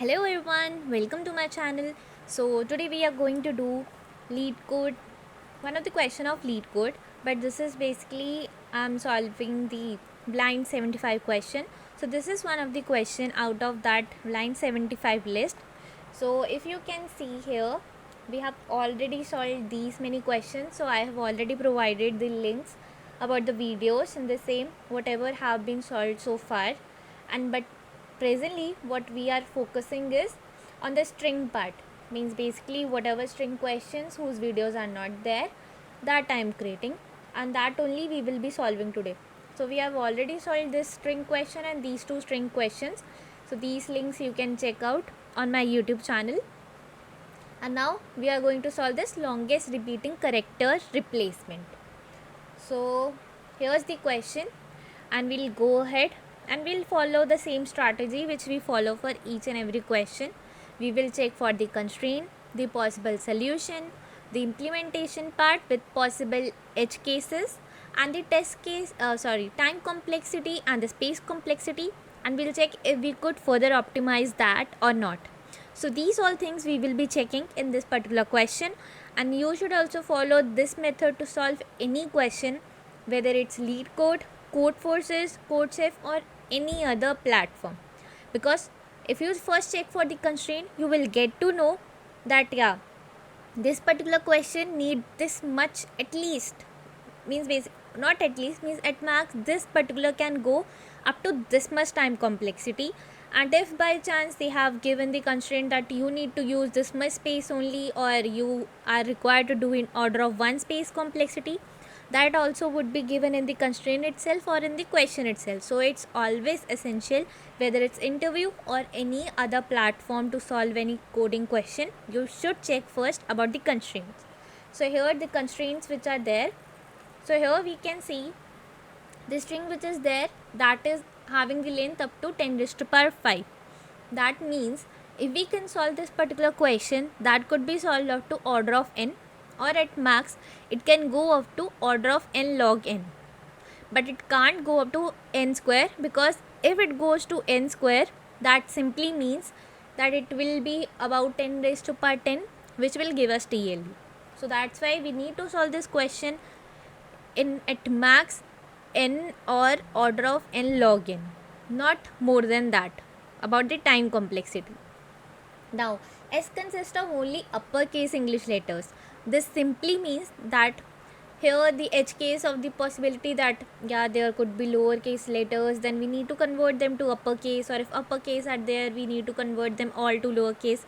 Hello everyone, welcome to my channel. So today we are going to do Leetcode, one of the question of Leetcode, but this is basically I'm solving the blind 75 question. So this is one of the question out of that blind 75 list. So if you can see here, we have already solved these many questions. So I have already provided the links about the videos in the same whatever have been solved so far, and but presently what we are focusing is on the string part, means basically whatever string questions whose videos are not there, that I am creating, and that only we will be solving today. So we have already solved this string question and these two string questions. So these links you can check out on my YouTube channel. And now we are going to solve this longest repeating character replacement. So here's the question, and we'll go ahead and we'll follow the same strategy which we follow for each and every question. We will check for the constraint, the possible solution, the implementation part with possible edge cases, and the test case time complexity and the space complexity, and we'll check if we could further optimize that or not. So these all things we will be checking in this particular question, and you should also follow this method to solve any question, whether it's Leetcode, Codeforces, CodeChef, or any other platform. Because if you first check for the constraint, you will get to know that this particular question need this much at least, means not at least, means at max this particular can go up to this much time complexity. And if by chance they have given the constraint that you need to use this much space only, or you are required to do in order of one space complexity, that also would be given in the constraint itself or in the question itself. So it's always essential, whether it's interview or any other platform, to solve any coding question, you should check first about the constraints. So here the constraints which are there. So here we can see the string which is there, that is having the length up to 10 raised to power 5. That means if we can solve this particular question, that could be solved up to order of n, or at max it can go up to order of n log n, but it can't go up to n square, because if it goes to n square, that simply means that it will be about 10 raised to power 10, which will give us TLE. So that's why we need to solve this question in at max n or order of n log n, not more than that, about the time complexity. Now S consists of only uppercase English letters. This simply means that here the edge case of the possibility that there could be lowercase letters, then we need to convert them to uppercase, or if uppercase are there, we need to convert them all to lowercase.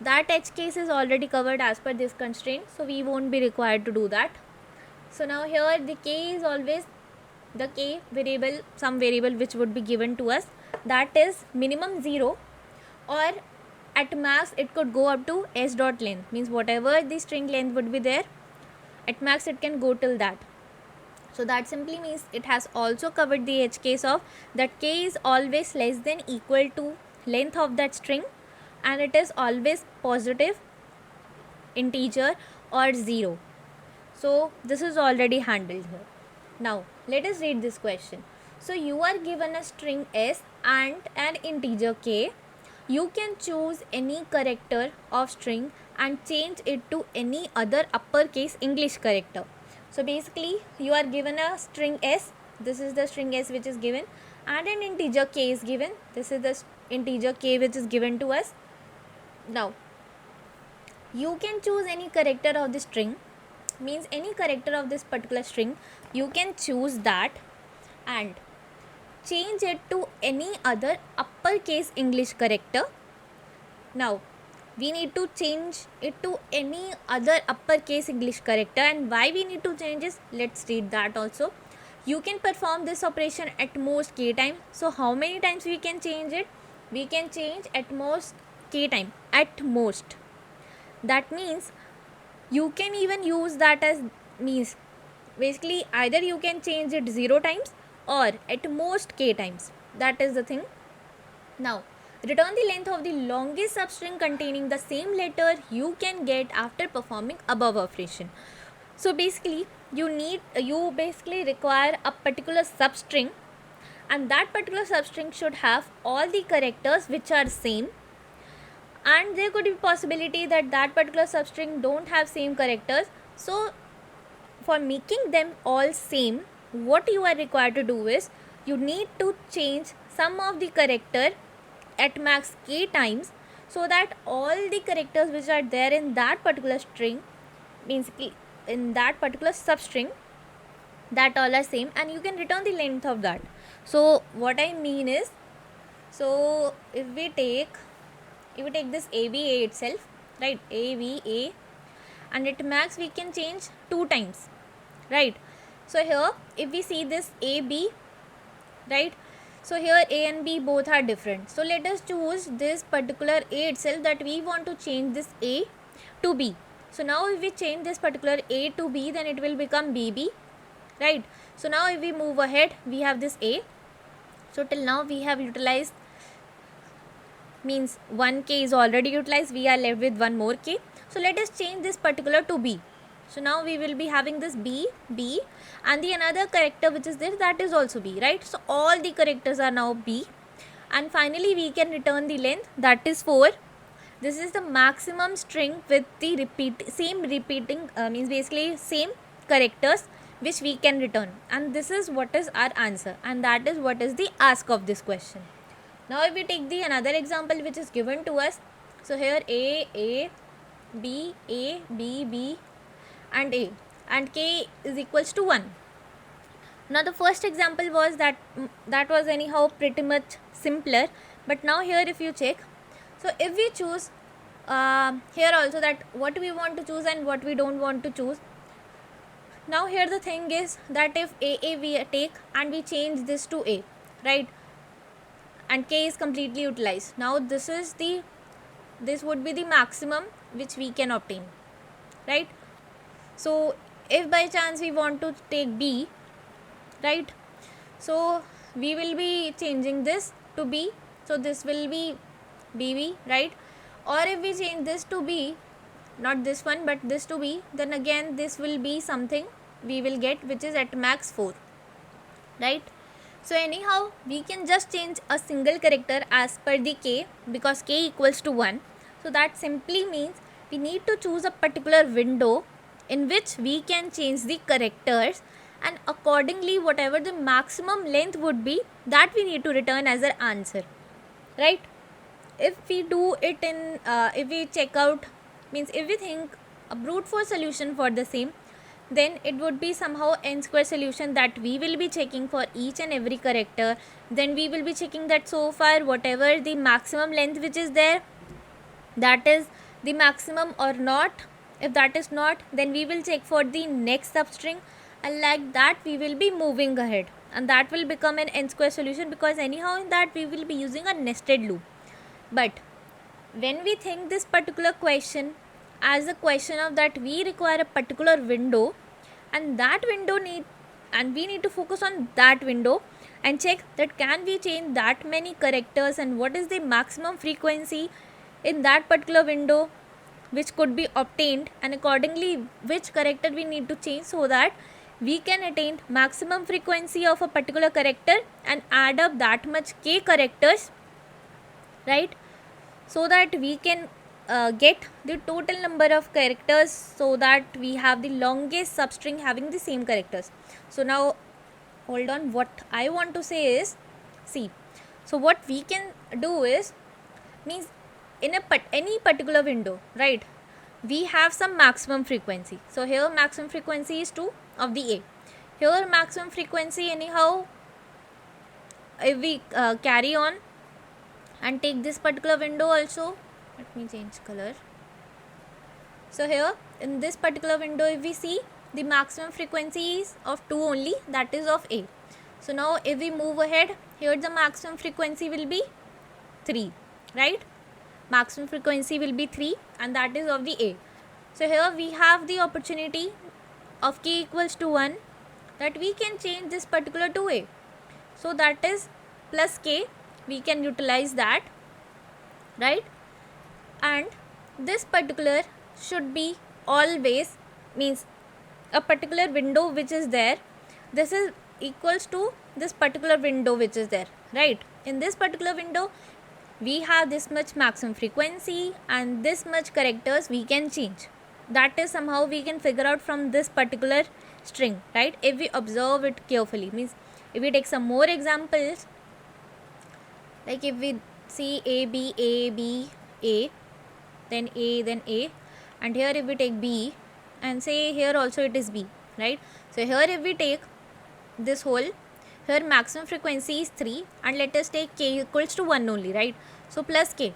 That edge case is already covered as per this constraint, so we won't be required to do that. So now here the k is always the k variable, some variable which would be given to us, that is minimum 0, or at max it could go up to s dot length, means whatever the string length would be there, at max it can go till that. So that simply means it has also covered the edge case of that k is always less than equal to length of that string, and it is always positive integer or 0. So this is already handled here. Now let us read this question. So you are given a string s and an integer k. You can choose any character of string and change it to any other uppercase English character. So basically you are given a string s, this is the string s which is given, and an integer k is given, this is the integer k which is given to us. Now you can choose any character of the string, means any character of this particular string, you can choose that and change it to any other uppercase English character. Now we need to change it to any other uppercase English character, and why we need to change this, let's read that also. You can perform this operation at most k times. So how many times we can change it? We can change at most k time, at most. That means you can even use that as, means basically either you can change it 0 times or at most k times, that is the thing. Now return the length of the longest substring containing the same letter you can get after performing above operation. So basically you basically require a particular substring, and that particular substring should have all the characters which are same, and there could be possibility that that particular substring don't have same characters. So for making them all same, what you are required to do is you need to change some of the character at max k times, so that all the characters which are there in that particular string, means in that particular substring, that all are same, and you can return the length of that. So what I mean is, so if we take this ABA itself, right, ABA, and at max we can change 2 times, right? So here if we see this AB, right, so here A and B both are different. So let us choose this particular A itself, that we want to change this A to B. So now if we change this particular A to B, then it will become BB, right? So now if we move ahead, we have this A. So till now we have utilized, means 1 k is already utilized, we are left with 1 more k. So let us change this particular to B. So now we will be having this B, and the another character which is there, that is also B, right? So all the characters are now B, and finally we can return the length, that is 4. This is the maximum string with the same repeating means basically same characters which we can return, and this is what is our answer, and that is what is the ask of this question. Now if we take the another example which is given to us, so here A, B, B, and A, and k is equals to 1. Now the first example was that was anyhow pretty much simpler, but now here if you check, so if we choose here also that what we want to choose and what we don't want to choose. Now here the thing is that if AA we take and we change this to A, right, and k is completely utilized, now this would be the maximum which we can obtain, right? So if by chance we want to take B, right, so we will be changing this to B, so this will be BB, right? Or if we change this to B, not this one but this to B, then again this will be something we will get which is at max 4, right? So anyhow we can just change a single character as per the k, because k equals to 1. So that simply means we need to choose a particular window in which we can change the characters, and accordingly whatever the maximum length would be, that we need to return as an answer, right? If we do it in if we check out, means if we think a brute force solution for the same, then it would be somehow n square solution that we will be checking for each and every character. Then we will be checking that so far whatever the maximum length which is there, that is the maximum or not. If that is not, then we will check for the next substring, and like that we will be moving ahead, and that will become an n square solution, because anyhow in that we will be using a nested loop. But when we think this particular question as a question of that we require a particular window, and that window we need to focus on that window and check that can we change that many characters, and what is the maximum frequency in that particular window which could be obtained, and accordingly which character we need to change, so that we can attain maximum frequency of a particular character and add up that much k characters, right, so that we can get the total number of characters, so that we have the longest substring having the same characters. So now hold on, what I want to say is, see, so what we can do is, means in any particular window, right, we have some maximum frequency. So here maximum frequency is 2 of the A. Here maximum frequency anyhow, if we carry on and take this particular window also, let me change color. So here in this particular window, if we see, the maximum frequency is of 2 only, that is of A. So now if we move ahead, here the maximum frequency will be 3, right? Maximum frequency will be 3, and that is of the A. So here we have the opportunity of k equals to 1, that we can change this particular to A. So that is plus k, we can utilize that, right? And this particular should be always, means a particular window which is there, this is equals to this particular window which is there, right? In this particular window we have this much maximum frequency and this much characters we can change. That is somehow we can figure out from this particular string, right? If we observe it carefully, means if we take some more examples, like if we see a b a b a, then a, then a, and here if we take b and say here also it is b, right? So here if we take this whole, here maximum frequency is 3 and let us take k equals to 1 only, right? So plus k.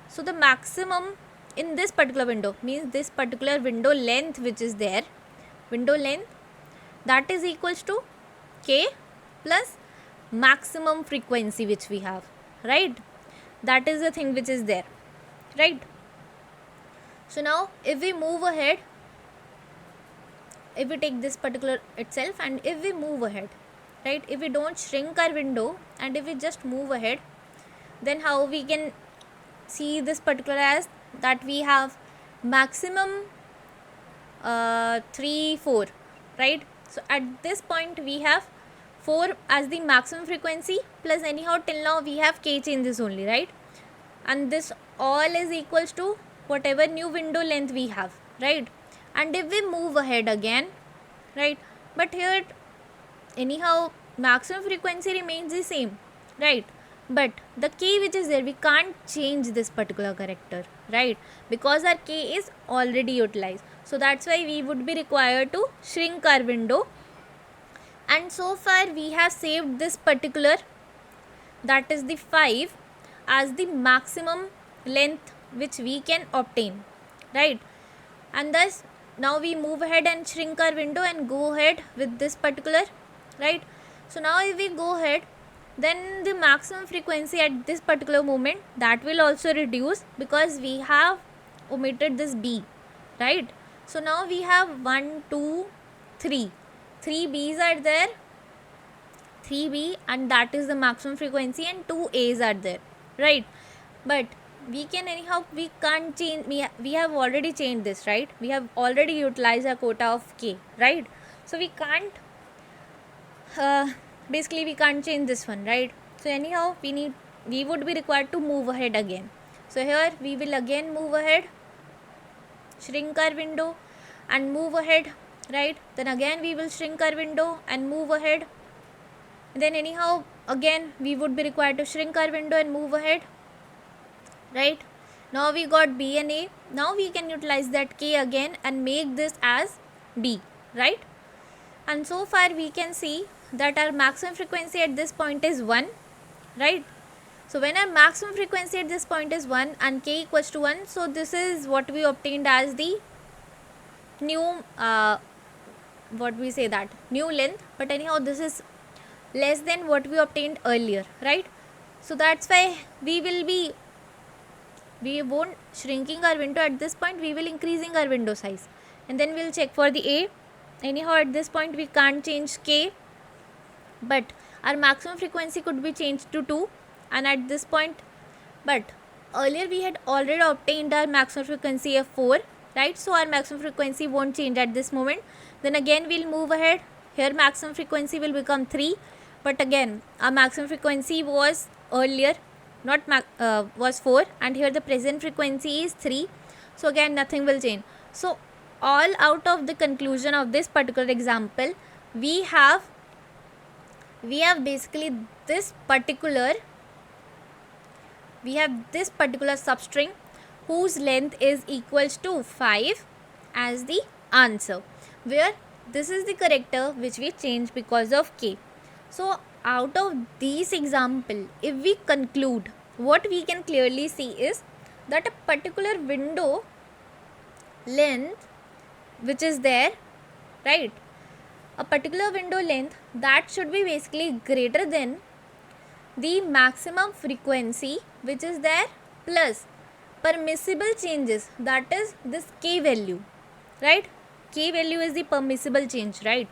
So the maximum in this particular window, means this particular window length which is there, window length, that is equals to k plus maximum frequency which we have, right? That is the thing which is there, right? So now if we move ahead, if we take this particular itself and if we move ahead, right, if we don't shrink our window and if we just move ahead, then how we can see this particular as that we have maximum 3 4, right? So at this point we have 4 as the maximum frequency, plus anyhow till now we have k changes only, right? And this all is equals to whatever new window length we have, right? And if we move ahead again, right, but here anyhow maximum frequency remains the same, right? But the k which is there, we can't change this particular character, right? Because our k is already utilized. So that's why we would be required to shrink our window. And so far we have saved this particular, that is the 5, as the maximum length which we can obtain, right? And thus now we move ahead and shrink our window and go ahead with this particular, right? So now if we go ahead, then the maximum frequency at this particular moment, that will also reduce because we have omitted this b, right? So now we have 1 2 3 b's are there, 3b, and that is the maximum frequency, and 2 a's are there, right? But we can anyhow, we can't change, we have already changed this, right? We have already utilized our quota of k, right? So we can't basically we can't change this one, right? So anyhow we would be required to move ahead again. So here we will again move ahead, shrink our window and move ahead, right? Then again we will shrink our window and move ahead. Then anyhow again we would be required to shrink our window and move ahead, right? Now we got b and a. Now we can utilize that k again and make this as b, right? And so far we can see that our maximum frequency at this point is 1, right? So when our maximum frequency at this point is 1 and k equals to 1, so this is what we obtained as the new what we say, that new length. But anyhow this is less than what we obtained earlier, right? So that's why we won't shrinking our window at this point, we will increasing our window size, and then we'll check for the a. Anyhow at this point we can't change k, but our maximum frequency could be changed to 2, and at this point, but earlier we had already obtained our maximum frequency of 4, right? So our maximum frequency won't change at this moment. Then again we'll move ahead, here maximum frequency will become 3, but again our maximum frequency was earlier was 4, and here the present frequency is 3, so again nothing will change. So all out of the conclusion of this particular example, we have basically this particular substring whose length is equals to 5 as the answer, where this is the character which we change because of k. So out of these example, if we conclude, what we can clearly see is that a particular window length which is there, right, a particular window length that should be basically greater than the maximum frequency which is there plus permissible changes, that is this k value, right? K value is the permissible change, right?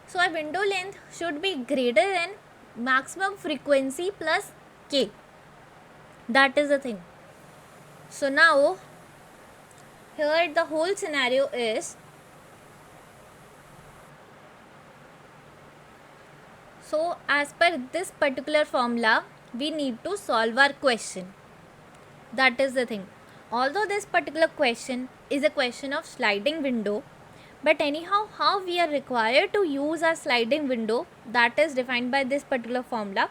So a window length should be greater than maximum frequency plus k. That is the thing. So now here the whole scenario is, so as per this particular formula we need to solve our question, That is the thing. Although this particular question is a question of sliding window, but anyhow, how we are required to use our sliding window, that is defined by this particular formula,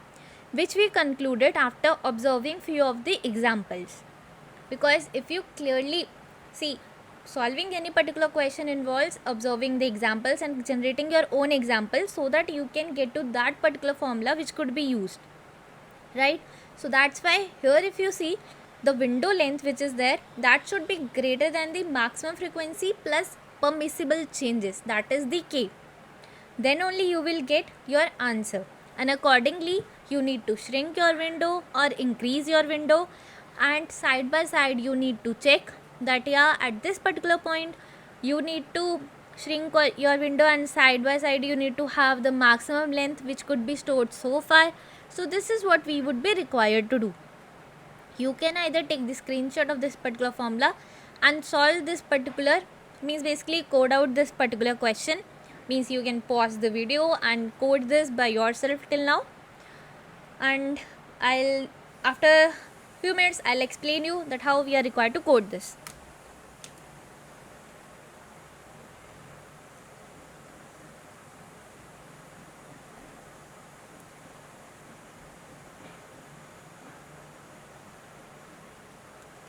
which we concluded after observing few of the examples. Because if you clearly see, solving any particular question involves observing the examples and generating your own example so that you can get to that particular formula which could be used, right? So that's why here if you see, the window length which is there, that should be greater than the maximum frequency plus permissible changes, that is the K. Then only you will get your answer, and accordingly you need to shrink your window or increase your window, and side by side you need to check that at this particular point you need to shrink your window, and side by side you need to have the maximum length which could be stored so far. So this is what we would be required to do. You can either take the screenshot of this particular formula and solve this particular, means basically code out this particular question, means you can pause the video and code this by yourself till now, and I'll after few minutes I'll explain you that how we are required to code this.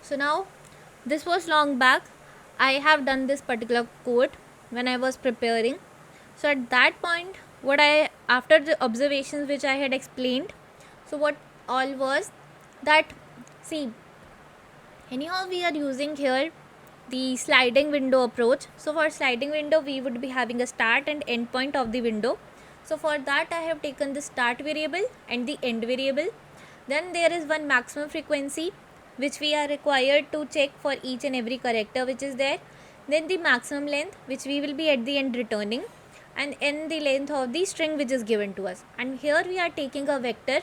So now this was long back. I have done this particular code when I was preparing. So at that point, what I, after the observations which I had explained, so what all was that, see, anyhow we are using here the sliding window approach. So for sliding window we would be having a start and end point of the window. So for that I have taken the start variable and the end variable. Then there is one maximum frequency which we are required to check for each and every character which is there. Then the maximum length which we will be at the end returning, and in the length of the string which is given to us. And here we are taking a vector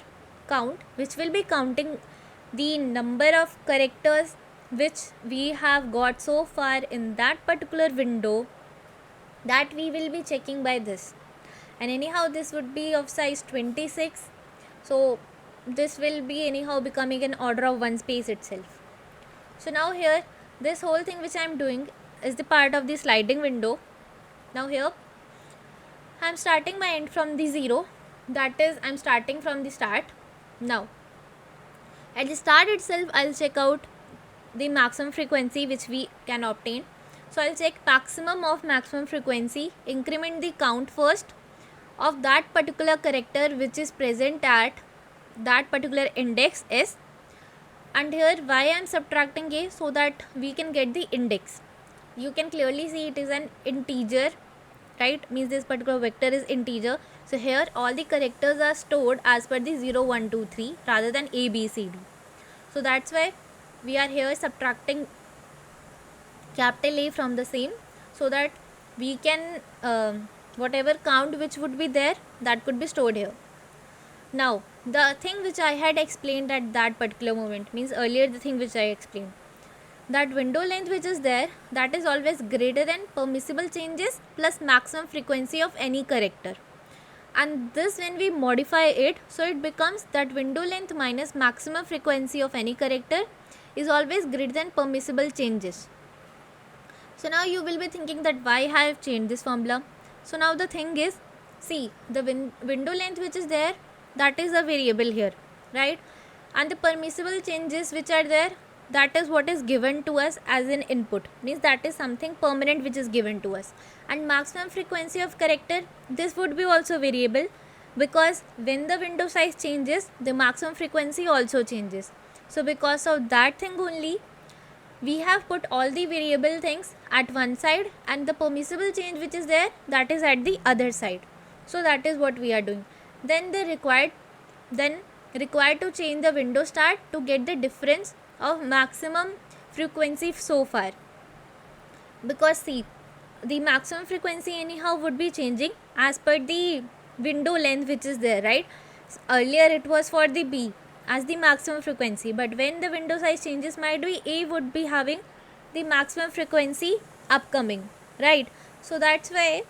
count which will be counting the number of characters which we have got so far in that particular window, that we will be checking by this. And anyhow this would be of size 26. So this will be anyhow becoming an order of one space itself. So now here this whole thing which I am doing is the part of the sliding window. Now here I am starting my end from the 0, that is I am starting from the start. Now at the start itself I'll check out the maximum frequency which we can obtain. So I'll check maximum of maximum frequency, increment the count first of that particular character which is present at that particular index S, and here why I am subtracting A, so that we can get the index. You can clearly see it is an integer, right? Means this particular vector is integer. So here all the characters are stored as per the 0, 1, 2, 3 rather than A, B, C, D. So that's why we are here subtracting capital A from the same, so that we can whatever count which would be there, that could be stored here. Now the thing which I had explained at that particular moment, means earlier the thing which I explained, that window length which is there, that is always greater than permissible changes plus maximum frequency of any character. And this when we modify it, so it becomes that window length minus maximum frequency of any character is always greater than permissible changes. So now you will be thinking that why I have changed this formula. So now the thing is, see, the window length which is there, that is a variable here, right? And the permissible changes which are there, that is what is given to us as an input, means that is something permanent which is given to us. And maximum frequency of character, this would be also variable, because when the window size changes, the maximum frequency also changes. So because of that thing only, we have put all the variable things at one side, and the permissible change which is there, that is at the other side. So that is what we are doing. Then required to change the window start to get the difference of maximum frequency so far, because see, the maximum frequency anyhow would be changing as per the window length which is there, right? Earlier it was for the B as the maximum frequency, but when the window size changes, might be A would be having the maximum frequency upcoming, right? So that's why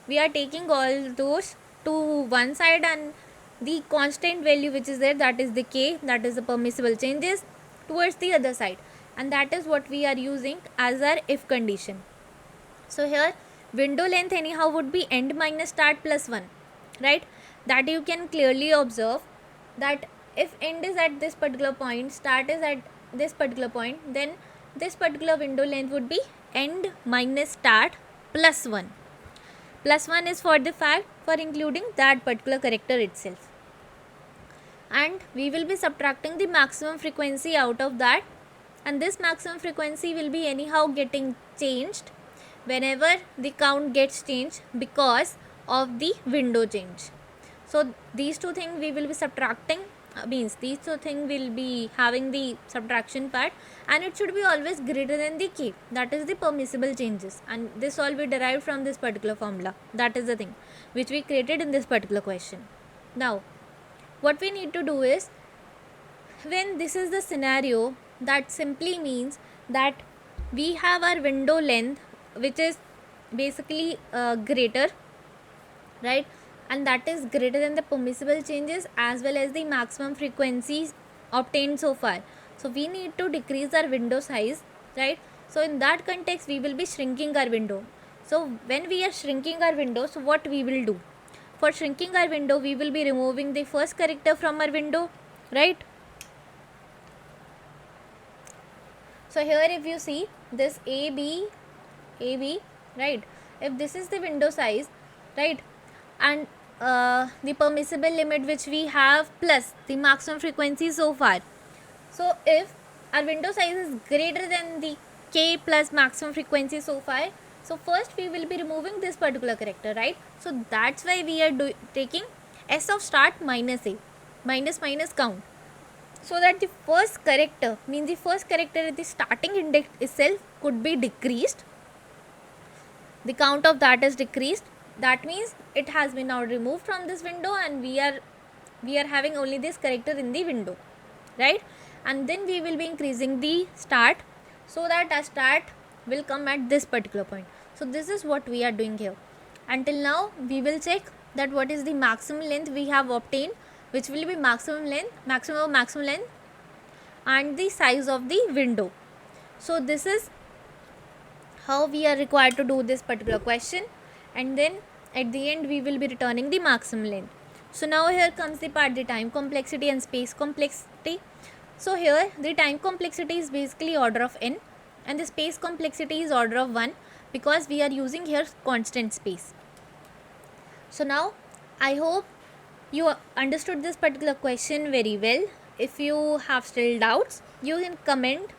we are taking all those to one side, and the constant value which is there, that is the K, that is the permissible changes, towards the other side, and that is what we are using as our if condition. So here window length anyhow would be end minus start plus 1, right? That you can clearly observe that if end is at this particular point, start is at this particular point, then this particular window length would be end minus start plus 1. Plus 1 is for the fact for including that particular character itself. And we will be subtracting the maximum frequency out of that, and this maximum frequency will be anyhow getting changed whenever the count gets changed because of the window change. So these two things we will be subtracting, means these two things will be having the subtraction part, and it should be always greater than the k, that is the permissible changes, and this all we derived from this particular formula. That is the thing which we created in this particular question. Now what we need to do is, when this is the scenario, that simply means that we have our window length which is basically greater, right, and that is greater than the permissible changes as well as the maximum frequencies obtained so far. So we need to decrease our window size, right? So in that context we will be shrinking our window. So when we are shrinking our window, so what we will do? For shrinking our window, we will be removing the first character from our window, right? So here if you see this AB, right, if this is the window size, right, and the permissible limit which we have plus the maximum frequency so far. So if our window size is greater than the k plus maximum frequency so far, so first we will be removing this particular character, right? So that's why we are taking s of start minus a, minus count, so that the first character, means the first character at the starting index itself could be decreased. The count of that is decreased. That means it has been now removed from this window, and we are having only this character in the window, right? And then we will be increasing the start, so that our start will come at this particular point. So this is what we are doing here. Until now we will check that what is the maximum length we have obtained, which will be maximum length and the size of the window. So this is how we are required to do this particular question, and then at the end we will be returning the maximum length. So now here comes the part, the time complexity and space complexity. So here the time complexity is basically order of n, and the space complexity is order of 1, because we are using here constant space. So now I hope you understood this particular question very well. If you have still doubts, you can comment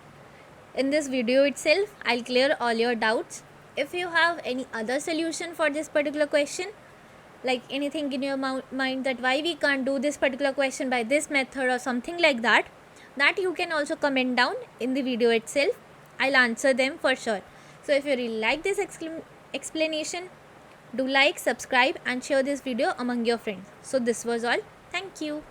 in this video itself. I'll clear all your doubts. If you have any other solution for this particular question, like anything in your mind that why we can't do this particular question by this method or something like that, that you can also comment down in the video itself. I'll answer them for sure. So if you really like this explanation, do like, subscribe and share this video among your friends. So this was all. Thank you.